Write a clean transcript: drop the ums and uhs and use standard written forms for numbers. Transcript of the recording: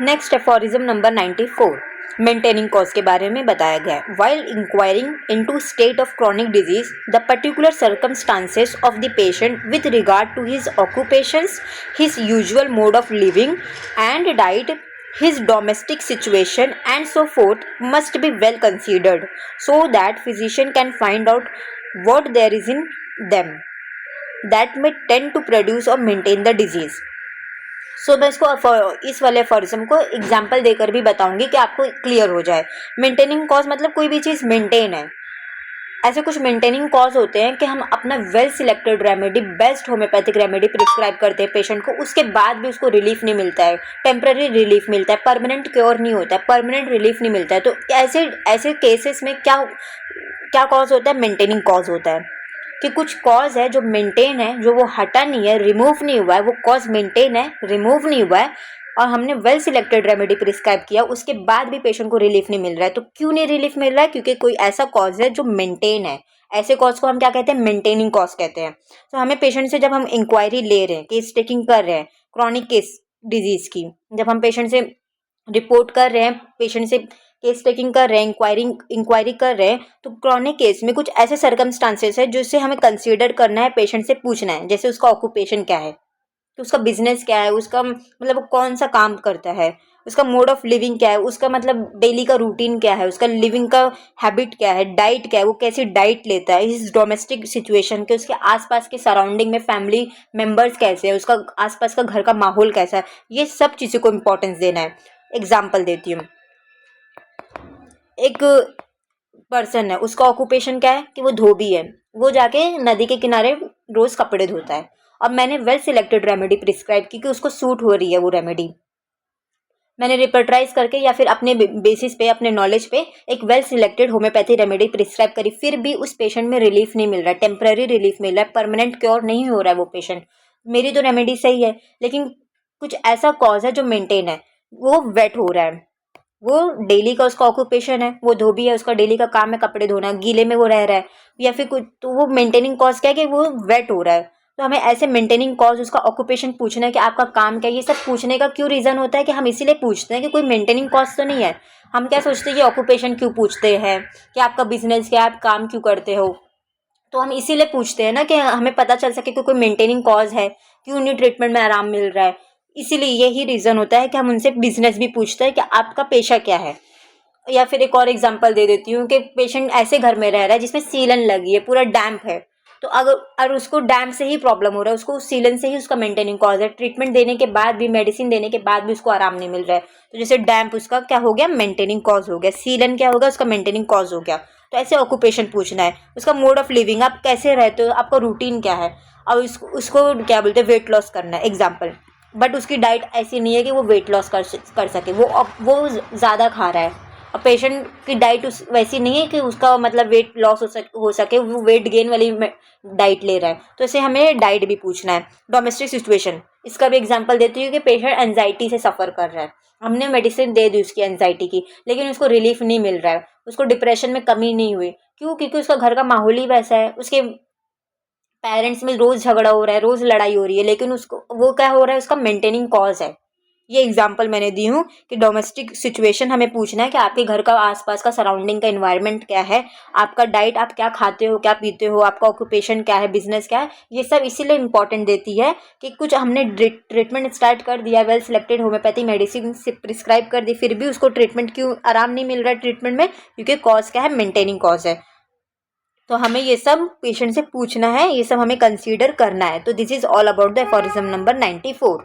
Next aphorism number 94, maintaining cause के बारे में बताया गया है। While inquiring into state of chronic disease the particular circumstances of the patient with regard to his occupations, his usual mode of living and diet, his domestic situation and so forth must be well considered so that physician can find out what there is in them that may tend to produce or maintain the disease. सो मैं इस वाले aphorism को example देकर भी बताऊंगी कि आपको clear हो जाए। मेंटेनिंग कॉज मतलब कोई भी चीज़ मेंटेन है। ऐसे कुछ मेंटेनिंग कॉज होते हैं कि हम अपना well selected remedy, best homeopathic remedy prescribe करते हैं पेशेंट को, उसके बाद भी उसको रिलीफ नहीं मिलता है, टेम्पररी रिलीफ मिलता है, परमानेंट क्योर नहीं होता है, परमानेंट रिलीफ नहीं मिलता है। तो ऐसे केसेस में क्या कॉज होता है? मेंटेनिंग कॉज होता है कि कुछ कॉज है जो मेंटेन है, जो वो हटा नहीं है, रिमूव नहीं हुआ है, वो कॉज मेंटेन है, रिमूव नहीं हुआ है और हमने वेल सिलेक्टेड रेमेडी प्रिस्क्राइब किया, उसके बाद भी पेशेंट को रिलीफ नहीं मिल रहा है। तो क्यों नहीं रिलीफ मिल रहा है? क्योंकि कोई ऐसा कॉज है जो मेंटेन है। ऐसे कॉज को हम क्या कहते हैं? मेंटेनिंग कॉज कहते हैं। तो हमें पेशेंट से जब हम इंक्वायरी ले रहे हैं, केस टेकिंग कर रहे हैं क्रॉनिक केस डिजीज की, जब हम पेशेंट से रिपोर्ट कर रहे हैं, पेशेंट से केस टेकिंग कर रहे हैं, इंक्वायरी कर रहे हैं, तो क्रॉनिक केस में कुछ ऐसे सर्कमस्टांसेस है जिससे हमें कंसीडर करना है, पेशेंट से पूछना है। जैसे उसका ऑक्यूपेशन क्या है, तो उसका बिजनेस क्या है, उसका मतलब वो कौन सा काम करता है, उसका मोड ऑफ लिविंग क्या है, उसका मतलब डेली का रूटीन क्या है, उसका लिविंग का हैबिट क्या है, डाइट क्या है, वो कैसी डाइट लेता है, इस डोमेस्टिक सिचुएशन के, उसके आसपास के सराउंडिंग में फैमिली मेम्बर्स कैसे हैं, उसका आसपास का घर का माहौल कैसा है, ये सब चीज़ों को इम्पोर्टेंस देना है। एग्जाम्पल देती हूँ। एक पर्सन है, उसका ऑक्यूपेशन क्या है कि वो धोबी है, वो जाके नदी के किनारे रोज़ कपड़े धोता है। अब मैंने वेल सिलेक्टेड रेमेडी प्रिस्क्राइब की कि उसको सूट हो रही है वो रेमेडी, मैंने रिपर्टाइज करके या फिर अपने बेसिस पे, अपने नॉलेज पे एक well selected homeopathy remedy prescribe करी, फिर भी उस पेशेंट में रिलीफ नहीं मिल रहा है, टेम्पररी रिलीफ मिल रहा है, परमानेंट क्योर नहीं हो रहा है वो पेशेंट। मेरी तो रेमेडी सही है, लेकिन कुछ ऐसा कॉज है जो मेंटेन है, वो वेट हो रहा है, वो डेली का उसका ऑक्यूपेशन है, वो धोबी है, उसका डेली का काम है कपड़े धोना, गीले में वो रह रहा है, या फिर कुछ, तो वो मेंटेनिंग कॉज क्या है कि वो वेट हो रहा है। तो हमें ऐसे मेंटेनिंग कॉज, उसका ऑक्यूपेशन पूछना है कि आपका काम क्या है, ये सब पूछने का क्यों रीज़न होता है कि हम इसीलिए पूछते हैं कि कोई मेंटेनिंग कॉज तो नहीं है। हम क्या सोचते हैं कि ऑक्यूपेशन क्यों पूछते हैं, कि आपका बिजनेस क्या है, आप काम क्यों करते हो, तो हम इसीलिए पूछते हैं ना कि हमें पता चल सके कि कोई मेंटेनिंग कॉज है, क्यों उन्हें ट्रीटमेंट में आराम मिल रहा है। इसीलिए यही रीज़न होता है कि हम उनसे बिजनेस भी पूछते हैं कि आपका पेशा क्या है। या फिर एक और एग्जांपल दे देती हूँ कि पेशेंट ऐसे घर में रह रहा है जिसमें सीलन लगी है, पूरा डैम्प है, तो अगर उसको डैम्प से ही प्रॉब्लम हो रहा है, उसको उस सीलन से ही उसका मेंटेनिंग कॉज है, ट्रीटमेंट देने के बाद भी, मेडिसिन देने के बाद भी उसको आराम नहीं मिल रहा है, तो जैसे डैम्प उसका क्या हो गया? मेंटेनिंग कॉज हो गया। सीलन क्या होगा? उसका मेंटेनिंग कॉज हो गया। तो ऐसे ऑक्यूपेशन पूछना है, उसका मोड ऑफ लिविंग, आप कैसे रहते हो, आपका रूटीन क्या है, और उसको क्या बोलते हैं, वेट लॉस करना है एग्जाम्पल, बट उसकी डाइट ऐसी नहीं है कि वो वेट लॉस कर सके, वो ज़्यादा खा रहा है, और पेशेंट की डाइट वैसी नहीं है कि उसका मतलब वेट लॉस हो सके, वो वेट गेन वाली डाइट ले रहा है, तो इसे हमें डाइट भी पूछना है। डोमेस्टिक सिचुएशन, इसका भी एग्जांपल देती हूँ कि पेशेंट एंजाइटी से सफ़र कर रहा है, हमने मेडिसिन दे दी उसकी एंजाइटी की, लेकिन उसको रिलीफ नहीं मिल रहा है, उसको डिप्रेशन में कमी नहीं हुई, क्यों? क्योंकि उसका घर का माहौल ही वैसा है, उसके पेरेंट्स में रोज़ झगड़ा हो रहा है, रोज़ लड़ाई हो रही है, लेकिन उसको वो क्या हो रहा है? उसका मेंटेनिंग कॉज है। ये एग्जाम्पल मैंने दी हूँ कि डोमेस्टिक सिचुएशन हमें पूछना है कि आपके घर का आसपास का सराउंडिंग का इन्वायरमेंट क्या है, आपका डाइट, आप क्या खाते हो, क्या पीते हो, आपका ऑक्यूपेशन क्या है, बिजनेस क्या है। ये सब इसीलिए इंपॉर्टेंट देती है कि कुछ हमने ट्रीटमेंट स्टार्ट कर दिया, वेल सिलेक्टेड होम्योपैथी मेडिसिन से प्रिस्क्राइब कर दी, फिर भी उसको ट्रीटमेंट क्यों आराम नहीं मिल रहा है ट्रीटमेंट में? क्योंकि कॉज क्या है? मेंटेनिंग कॉज है। तो हमें ये सब पेशेंट से पूछना है, ये सब हमें कंसीडर करना है। तो this is all about the aphorism number 94।